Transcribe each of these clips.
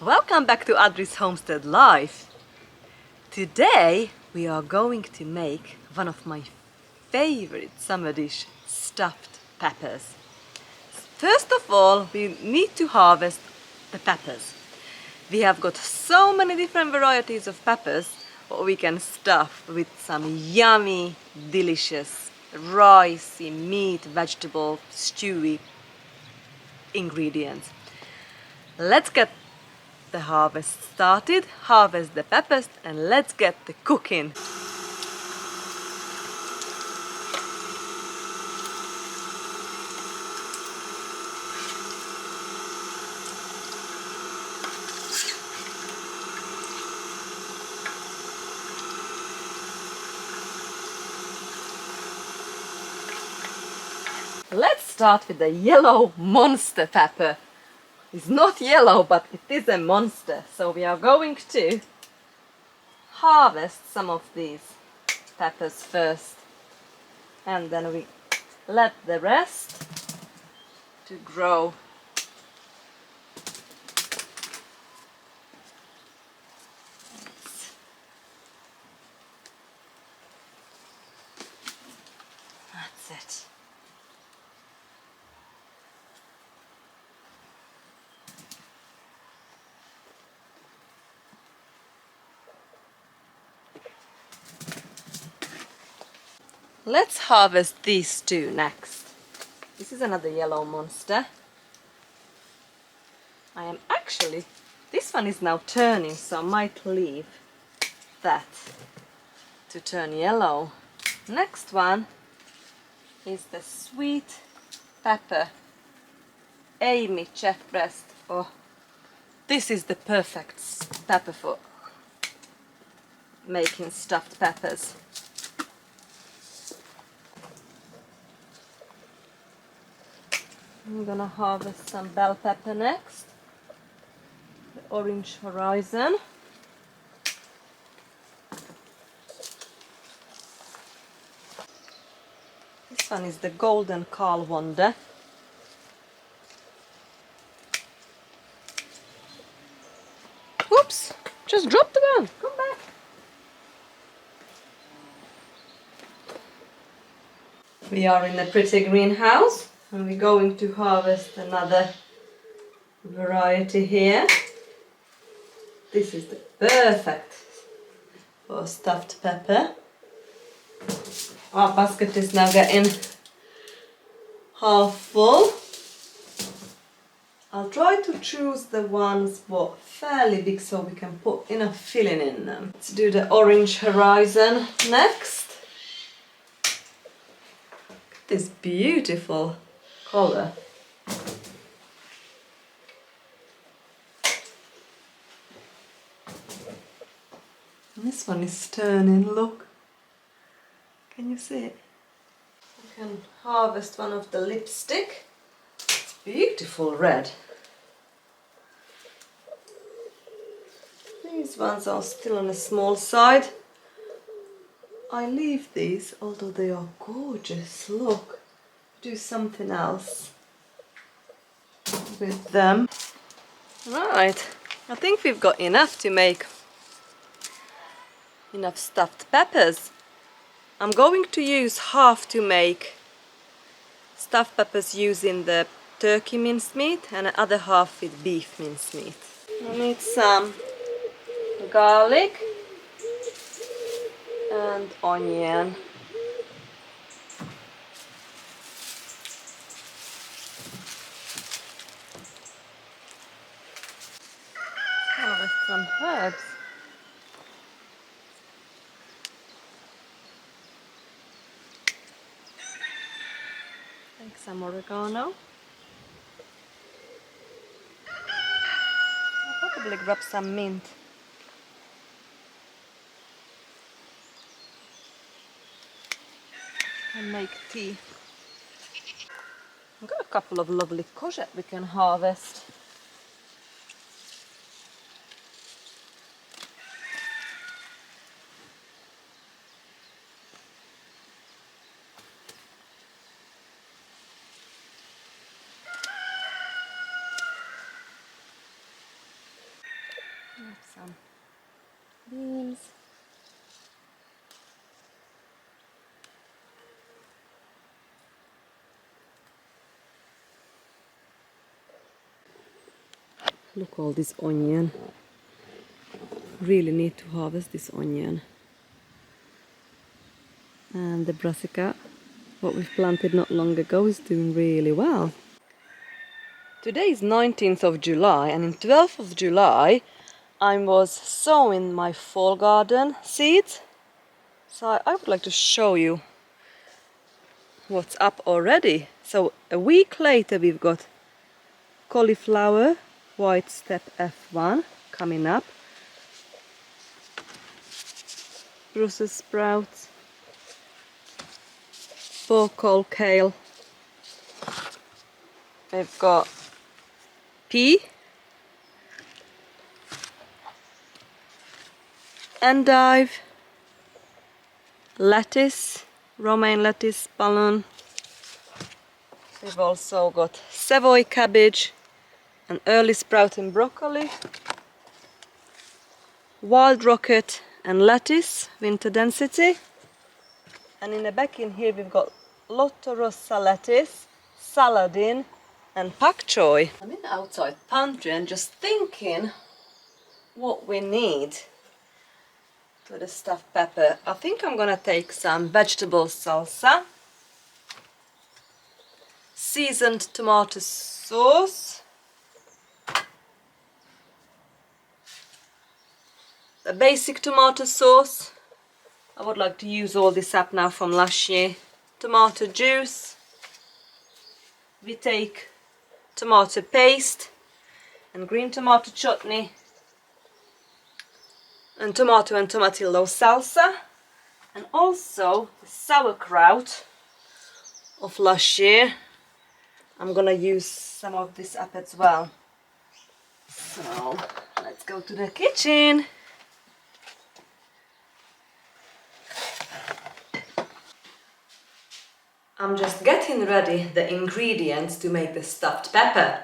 Welcome back to Adri's Homestead Life. Today we are going to make one of my favorite summer dish, stuffed peppers. First of all, we need to harvest the peppers. We have got so many different varieties of peppers what we can stuff with some yummy, delicious, ricey, meat, vegetable, stewy ingredients. Let's get the harvest started, harvest the peppers, and let's get the cooking. Let's start with the yellow monster pepper. It's not yellow, but it is a monster. So we are going to harvest some of these peppers first, and then we let the rest to grow. That's it. Let's harvest these two next. This is another yellow monster. This one is now turning, so I might leave that to turn yellow. Next one is the sweet pepper, Amy Czech breast. Oh, this is the perfect pepper for making stuffed peppers. I'm gonna harvest some bell pepper next. The orange horizon. This one is the golden Carl Wonder. Oops! Just dropped the gun. Come back. We are in a pretty greenhouse, and we're going to harvest another variety here. This is the perfect for stuffed pepper. Our basket is now getting half full. I'll try to choose the ones what fairly big so we can put enough filling in them. Let's do the orange horizon next. This beautiful color. This one is turning, look. Can you see it? You can harvest one of the lipstick. It's beautiful red. These ones are still on the small side. I leave these, although they are gorgeous. Look, do something else with them. Right, I think we've got enough to make enough stuffed peppers. I'm going to use half to make stuffed peppers using the turkey mincemeat and the other half with beef mincemeat. I need some garlic and onion. With some herbs. Take some oregano. I'll probably grab some mint. And make tea. I've got a couple of lovely courgette we can harvest. Have some beans. Look all this onion. Really need to harvest this onion. And the brassica, what we've planted not long ago, is doing really well. Today is 19th of July, and on 12th of July I was sowing my fall garden seeds. So I would like to show you what's up already. So a week later we've got cauliflower, white step F1 coming up, Brussels sprouts, Bocol kale, we've got pea, endive, lettuce, romaine lettuce, ballon. We've also got Savoy cabbage, an early sprouting broccoli, wild rocket and lettuce, winter density. And in the back in here we've got Lotto Rossa lettuce, saladin and pak choi. I'm in the outside pantry and just thinking what we need to the stuffed pepper. I think I'm gonna take some vegetable salsa, seasoned tomato sauce, the basic tomato sauce. I would like to use all this up now from last year. Tomato juice. We take tomato paste and green tomato chutney and tomato and tomatillo salsa, and also the sauerkraut of last year. I'm gonna use some of this up as well. So let's go to the kitchen. I'm just getting ready the ingredients to make the stuffed pepper.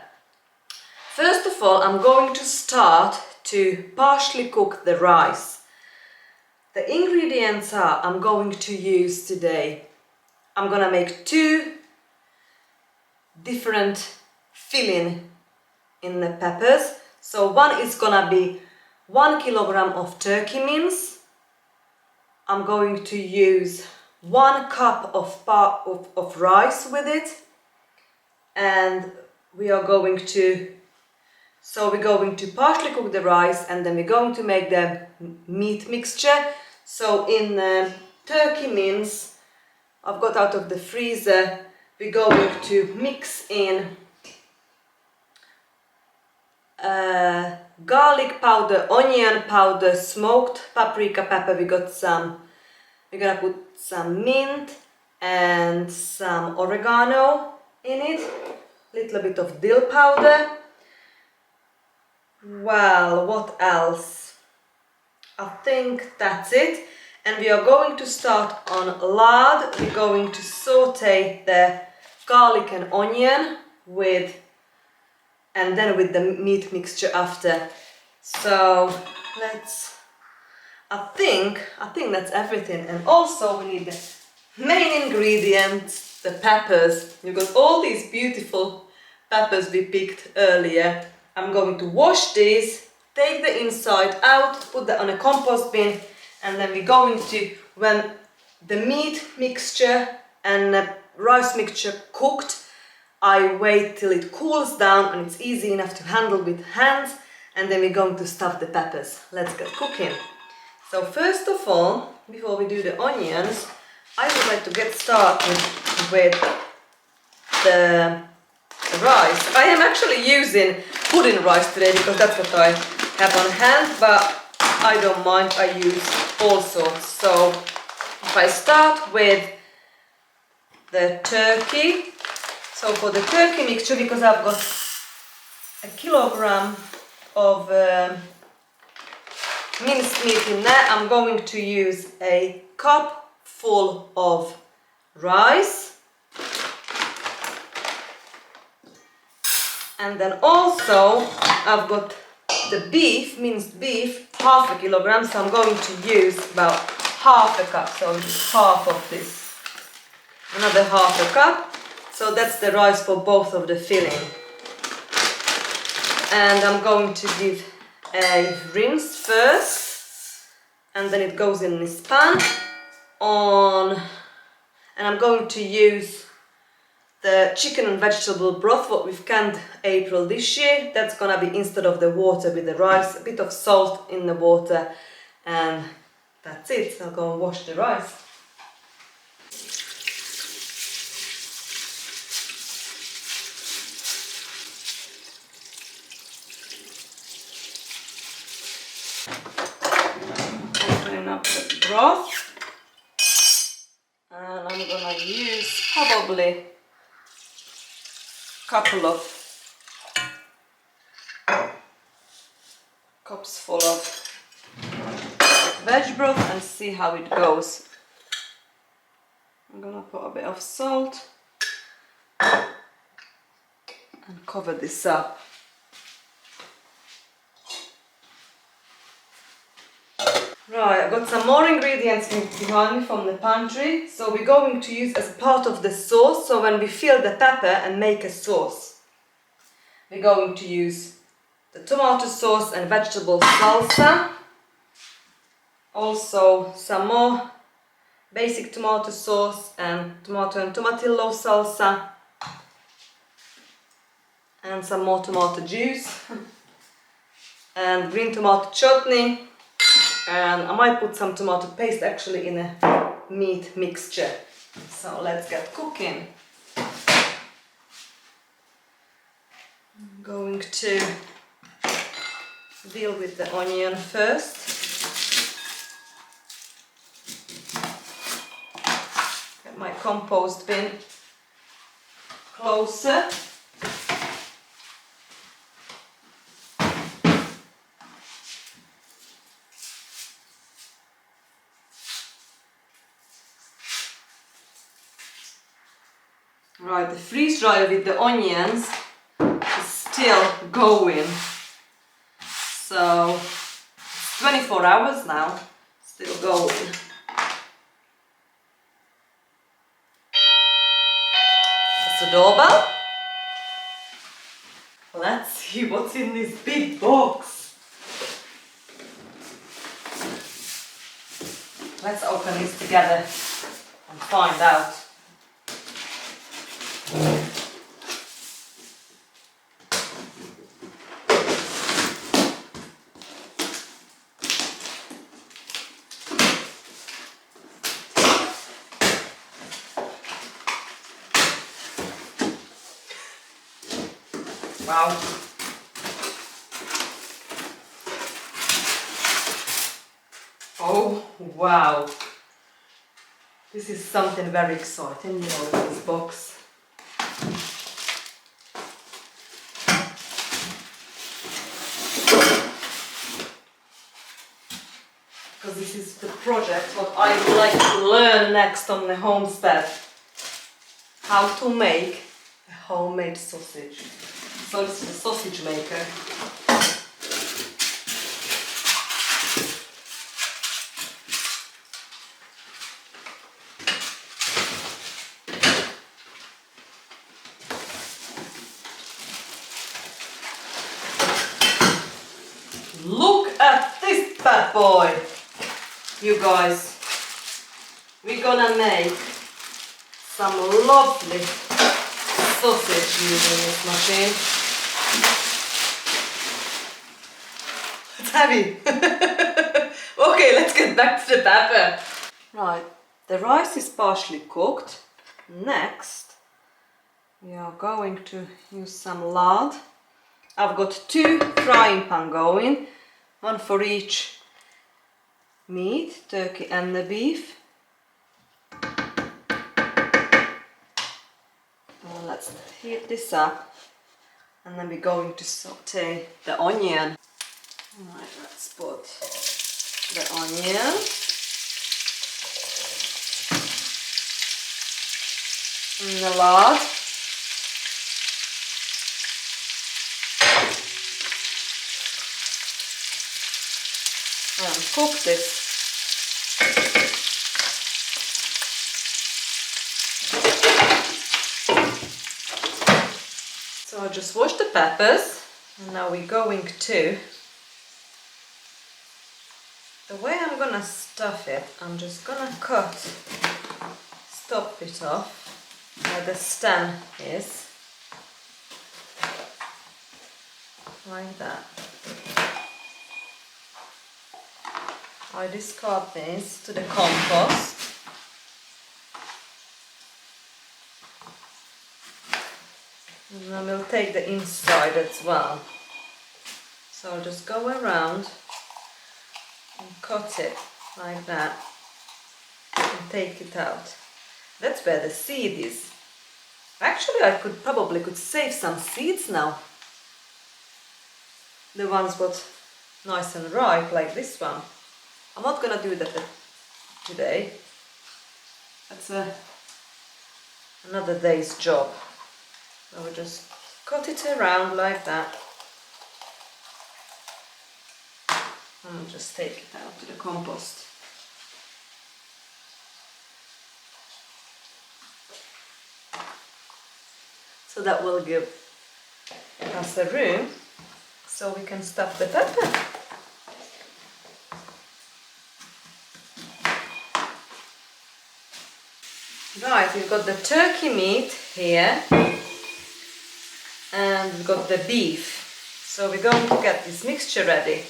First of all, I'm going to start to partially cook the rice. The ingredients are, I'm going to use today, I'm gonna make two different filling in the peppers. So one is gonna be 1 kilogram of turkey mince. I'm going to use 1 cup of rice with it, and we're going to partially cook the rice, and then we're going to make the meat mixture. So in turkey mince I've got out of the freezer, we're going to mix in garlic powder, onion powder, smoked paprika pepper. We're gonna put some mint and some oregano in it, little bit of dill powder. Well, what else? I think that's it. And we are going to start on lard. We're going to saute the garlic and onion and then with the meat mixture after. So I think that's everything. And also we need the main ingredients, the peppers. You've got all these beautiful peppers we picked earlier. I'm going to wash these, take the inside out, put that on a compost bin, and then we're going to, when the meat mixture and the rice mixture cooked, I wait till it cools down and it's easy enough to handle with hands, and then we're going to stuff the peppers. Let's get cooking. So first of all, before we do the onions, I would like to get started with the rice. I am actually using pudding rice today because that's what I have on hand, but I don't mind, I use all sorts. So if I start with the turkey, so for the turkey mixture, because I've got 1 kilogram of minced meat in there, I'm going to use a cup full of rice. And then also I've got the beef, minced beef, half a kilogram, so I'm going to use about half a cup, so just half of this, another half a cup. So that's the rice for both of the filling. And I'm going to give a rinse first, and then it goes in this pan on, and I'm going to use the chicken and vegetable broth what we've canned April this year. That's gonna be instead of the water with the rice, a bit of salt in the water, and that's it. I'll go and wash the rice. Opening up the broth, and I'm gonna use probably a couple of cups full of veg broth and see how it goes. I'm gonna put a bit of salt and cover this up. Right, I've got some more ingredients behind me from the pantry, so we're going to use as part of the sauce. So when we fill the pepper and make a sauce, we're going to use the tomato sauce and vegetable salsa, also some more basic tomato sauce and tomato and tomatillo salsa, and some more tomato juice and green tomato chutney, and I might put some tomato paste actually in a meat mixture. So let's get cooking. I'm going to deal with the onion first. Get my compost bin closer. Right, the freeze dryer with the onions is still going. So, 24 hours now, still going. That's the doorbell. Let's see what's in this big box. Let's open this together and find out. Wow. Oh, wow. This is something very exciting, you know, in this box. Because this is the project what I would like to learn next on the homestead. How to make a homemade sausage. So this is a sausage maker. Look at this bad boy, you guys. We're gonna make some lovely sausage using this machine. It's heavy. Okay, let's get back to the pepper. Right, the rice is partially cooked. Next, we are going to use some lard. I've got 2 frying pan going, one for each meat, turkey and the beef. Well, let's heat this up, and then we're going to saute the onion. Right, let's put the onion. And the lard. and cook this. So I just washed the peppers, and now we're going to, the way I'm gonna stuff it, I'm just gonna stop it off where the stem is, like that. I discard this to the compost. And I will take the inside as well. So I'll just go around and cut it like that and take it out. That's where the seed is. Actually, I probably could save some seeds now. The ones what nice and ripe, like this one. I'm not gonna do that today. That's another day's job. I will just cut it around like that. And I'll just take it out to the compost. So that will give us a room so we can stuff the pepper. Right, we've got the turkey meat here and we've got the beef. So we're going to get this mixture ready.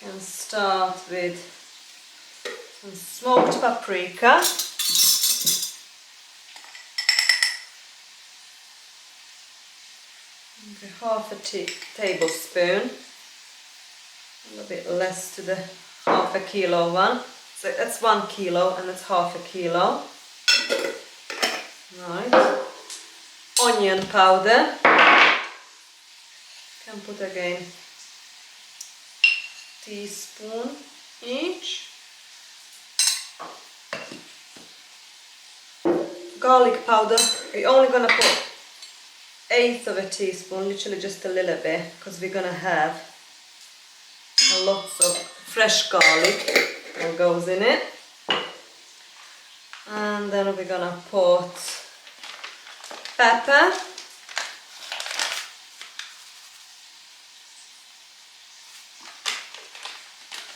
And start with some smoked paprika. And half a tablespoon. A little bit less to the half a kilo one. So that's 1 kilo and that's half a kilo. Right. Onion powder. Can put again teaspoon each. Garlic powder. We're only gonna put 1/8 of a teaspoon, literally just a little bit, because we're gonna have lots of fresh garlic that goes in it. And then we're gonna put pepper.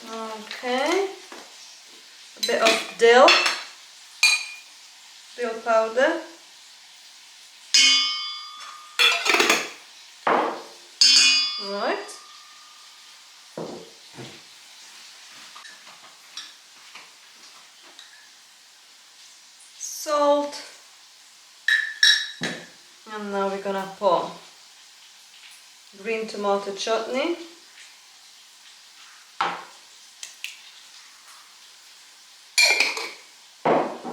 Okay. A bit of dill powder. Right. Salt. And now we're gonna pour green tomato chutney.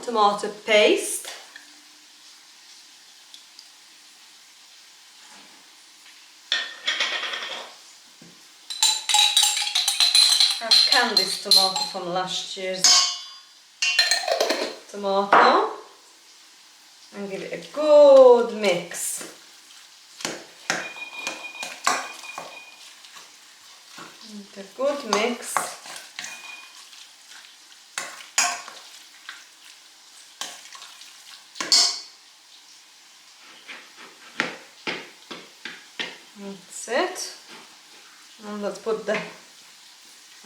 Tomato paste. I've canned this tomato from last year's tomato and give it a good mix. And a good mix. That's it. And let's put the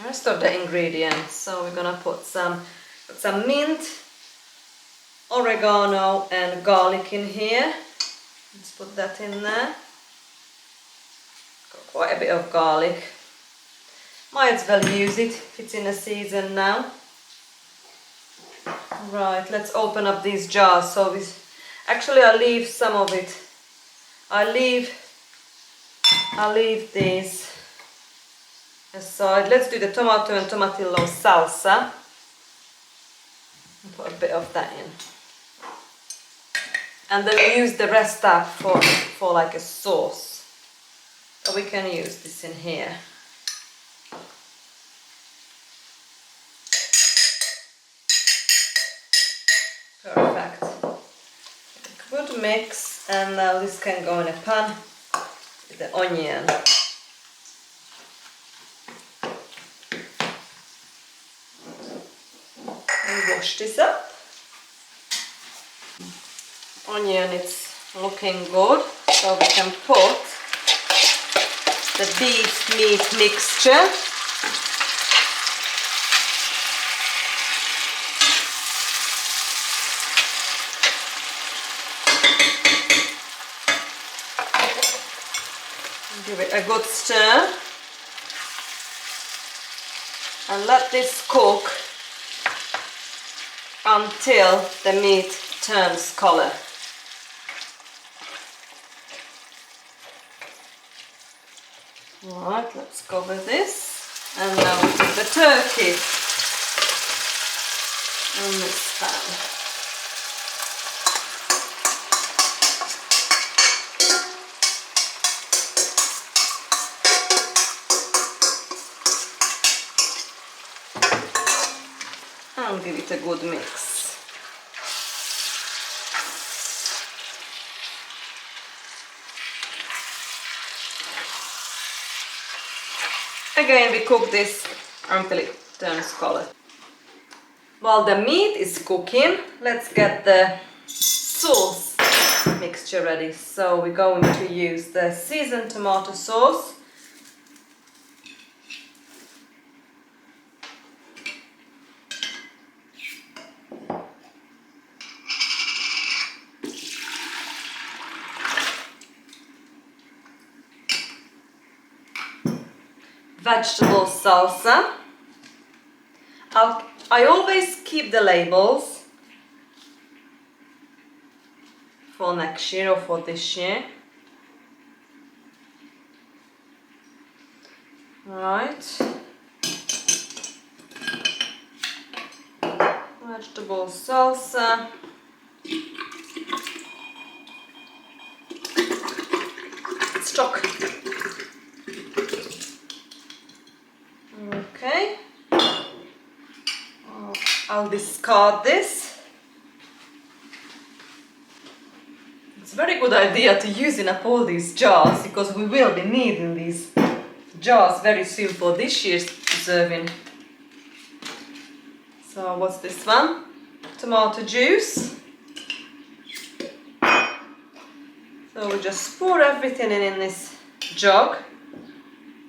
rest of the ingredients. So we're gonna put some mint, oregano and garlic in here. Let's put that in there. Got quite a bit of garlic. Might as well use it if it's in a season now. Right, let's open up these jars. So actually I leave some of it. I leave these aside. Let's do the tomato and tomatillo salsa. Put a bit of that in. And then we use the rest up for like a sauce. So we can use this in here. Perfect. Good mix, and now this can go in a pan with the onion. And wash this up. Onion is looking good, so we can put the beef meat mixture. Give it a good stir and let this cook until the meat turns color. Alright, let's cover this, and now we put the turkey on this pan. And give it a good mix. Again, we cook this until it turns color. While the meat is cooking, let's get the sauce mixture ready. So we're going to use the seasoned tomato sauce. Vegetable salsa. I always keep the labels for next year or for this year. Right. Vegetable salsa. Stock. Okay. I'll discard this. It's a very good idea to use up all these jars, because we will be needing these jars very soon for this year's serving. So what's this one? Tomato juice. So we just pour everything in this jug.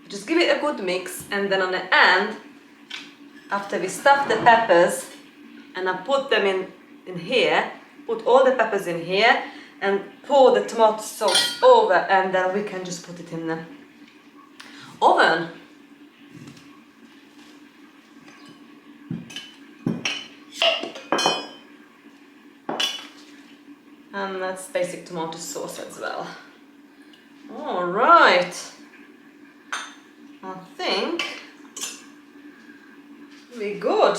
Just give it a good mix, and then on the end, after we stuff the peppers, and I put them in here, put all the peppers in here, and pour the tomato sauce over, and then we can just put it in the oven. And that's basic tomato sauce as well. Alright. I think we're good.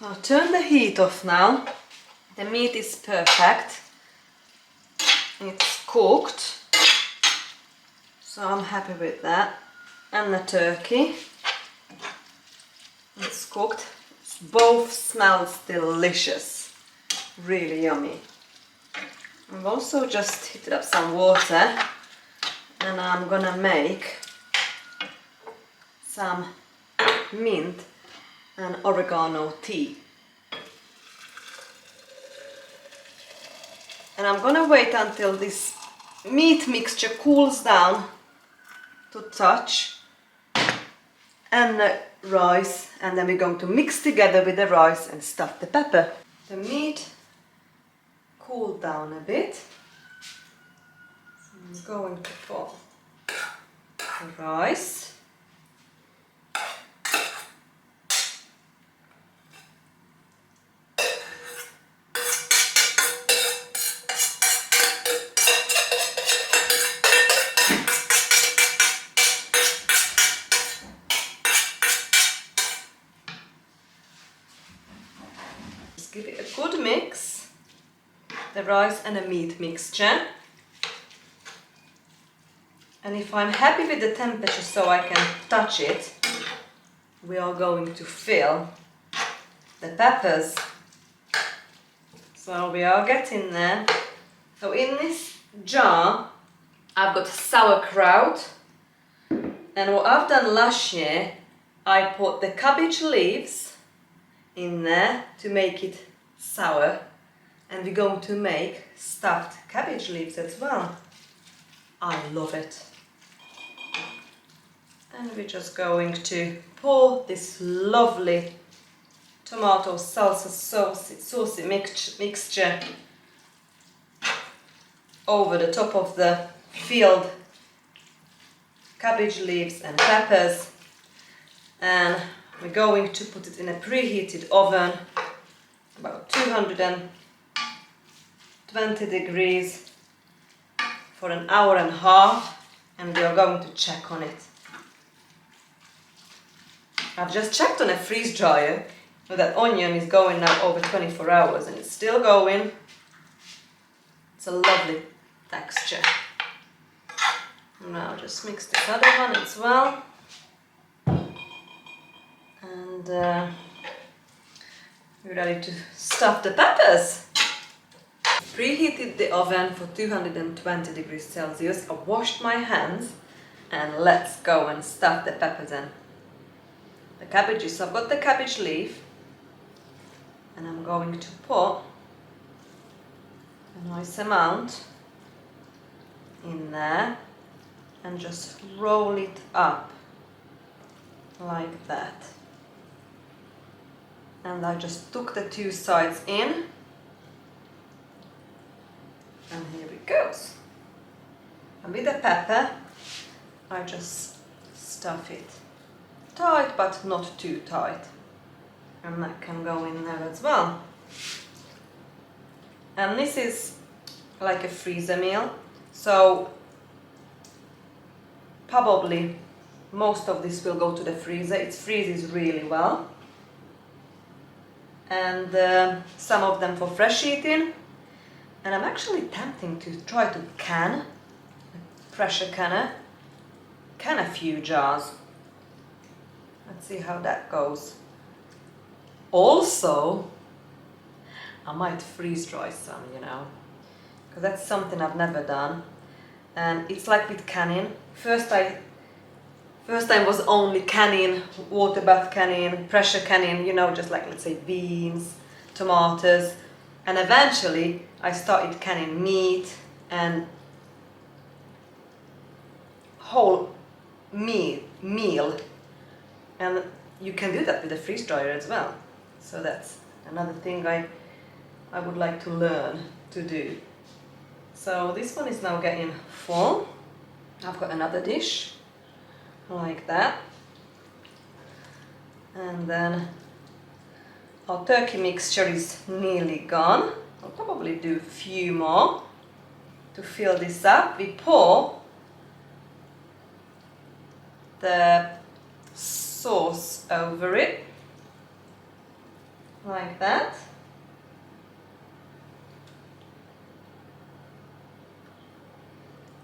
I'll turn the heat off now. The meat is perfect. It's cooked. So I'm happy with that. And the turkey. It's cooked. Both smells delicious. Really yummy. I've also just heated up some water, and I'm gonna make some mint and oregano tea. And I'm gonna wait until this meat mixture cools down to touch, and the rice, and then we're going to mix together with the rice and stuff the pepper. The meat cooled down a bit. So I'm going to put the rice. Just give it a good mix, the rice and the meat mixture. And if I'm happy with the temperature so I can touch it, we are going to fill the peppers. So we are getting there. So in this jar I've got sauerkraut, and what I've done last year, I put the cabbage leaves in there to make it sour, and we're going to make stuffed cabbage leaves as well. I love it. And we're just going to pour this lovely tomato salsa saucy mixture over the top of the filled cabbage leaves and peppers, and we're going to put it in a preheated oven about 220 degrees for an hour and a half, and we are going to check on it. I've just checked on a freeze dryer, so that onion is going now over 24 hours and it's still going. It's a lovely texture. Now just mix this other one as well. And we're ready to stuff the peppers. Preheated the oven for 220 degrees Celsius. I washed my hands, and let's go and stuff the peppers in. The cabbages, I've got the cabbage leaf, and I'm going to put a nice amount in there and just roll it up like that. And I just took the two sides in, and here it goes. And with the pepper, I just stuff it tight, but not too tight. And that can go in there as well. And this is like a freezer meal, so probably most of this will go to the freezer. It freezes really well. And some of them for fresh eating. And I'm actually tempting to try to pressure can a few jars. Let's see how that goes. Also, I might freeze dry some, because that's something I've never done. And it's like with canning. First time was only canning, water bath canning, pressure canning, just like, let's say, beans, tomatoes. And eventually I started canning meat and whole meal. And you can do that with a freeze dryer as well. So that's another thing I would like to learn to do. So this one is now getting full. I've got another dish like that. And then our turkey mixture is nearly gone. I'll probably do a few more to fill this up. We pour the sauce over it like that.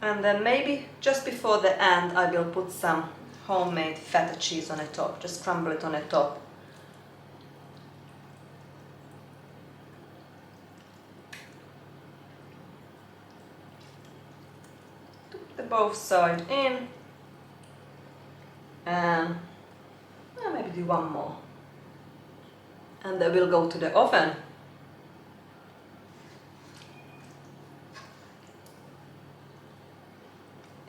And then maybe just before the end I will put some homemade feta cheese on the top, just crumble it on the top. Put the both sides in, and maybe do one more. And they will go to the oven.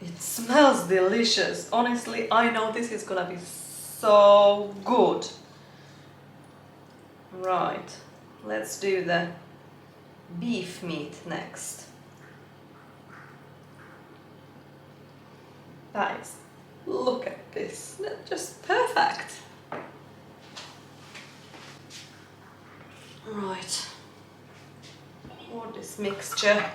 It smells delicious. Honestly, I know this is gonna be so good. Right, let's do the beef meat next. Guys, look at this. That's just perfect. Right, pour this mixture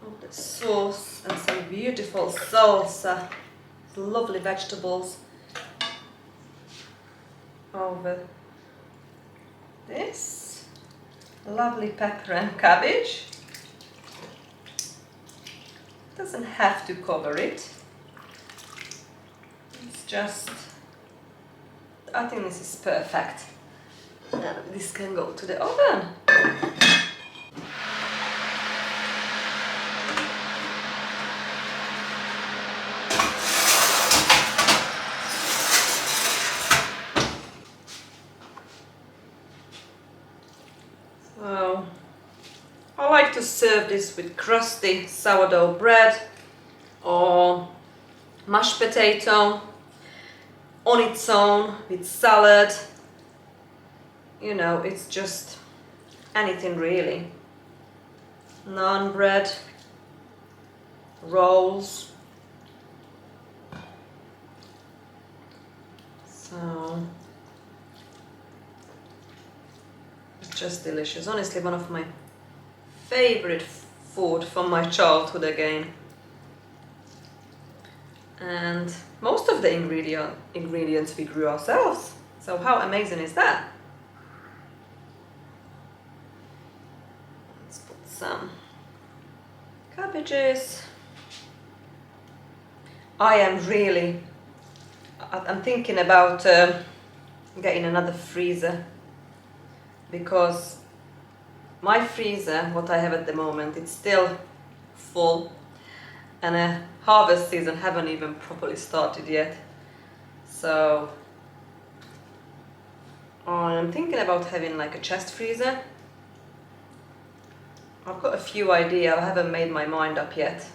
of the sauce and some beautiful salsa, lovely vegetables over this lovely pepper and cabbage. Doesn't have to cover it. It's just, I think this is perfect. And this can go to the oven. serve this with crusty sourdough bread or mashed potato on its own with salad. You know, it's just anything really. Naan bread, rolls. So it's just delicious. Honestly, one of my favorite food from my childhood again. And most of the ingredients we grew ourselves. So how amazing is that? Let's put some cabbages. I'm thinking about getting another freezer, because my freezer, what I have at the moment, it's still full, and a harvest season haven't even properly started yet. So I'm thinking about having like a chest freezer. I've got a few ideas, I haven't made my mind up yet.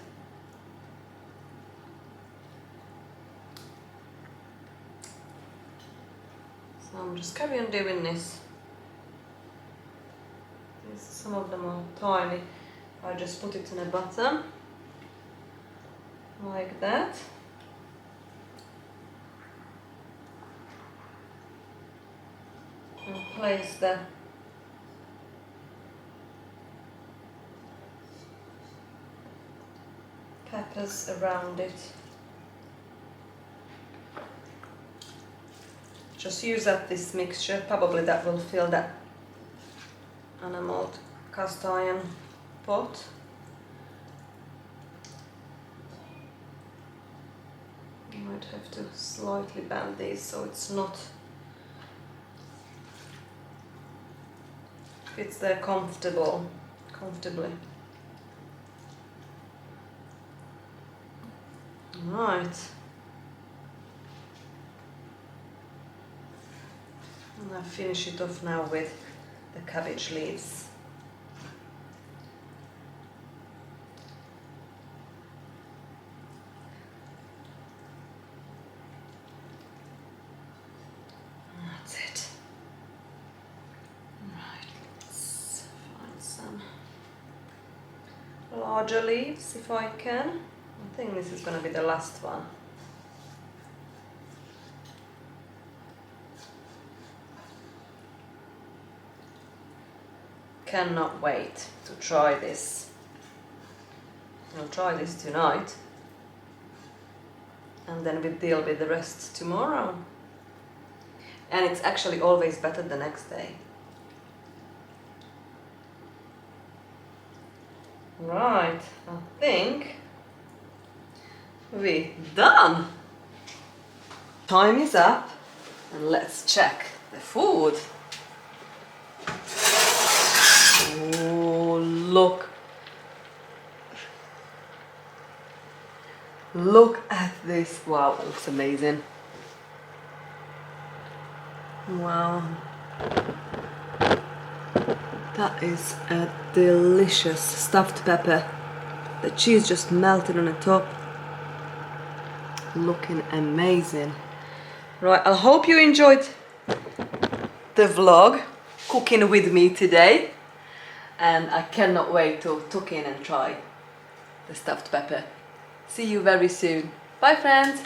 So I'm just carry on doing this. Some of them are tiny. I just put it in a bottom like that. And place the peppers around it. Just use up this mixture, probably that will fill that enamelled cast iron pot. I might have to slightly bend these so it's not fits there comfortably. Right. And I finish it off now with the cabbage leaves. That's it. Right, let's find some larger leaves if I can. I think this is going to be the last one. Cannot wait to try this. I'll try this tonight and then we'll deal with the rest tomorrow. And it's actually always better the next day. Right, I think we're done. Time is up and let's check the food. Oh, look. Look at this. Wow, it looks amazing. Wow. That is a delicious stuffed pepper. The cheese just melted on the top. Looking amazing. Right, I hope you enjoyed the vlog, cooking with me today. And I cannot wait to tuck in and try the stuffed pepper. See you very soon. Bye friends!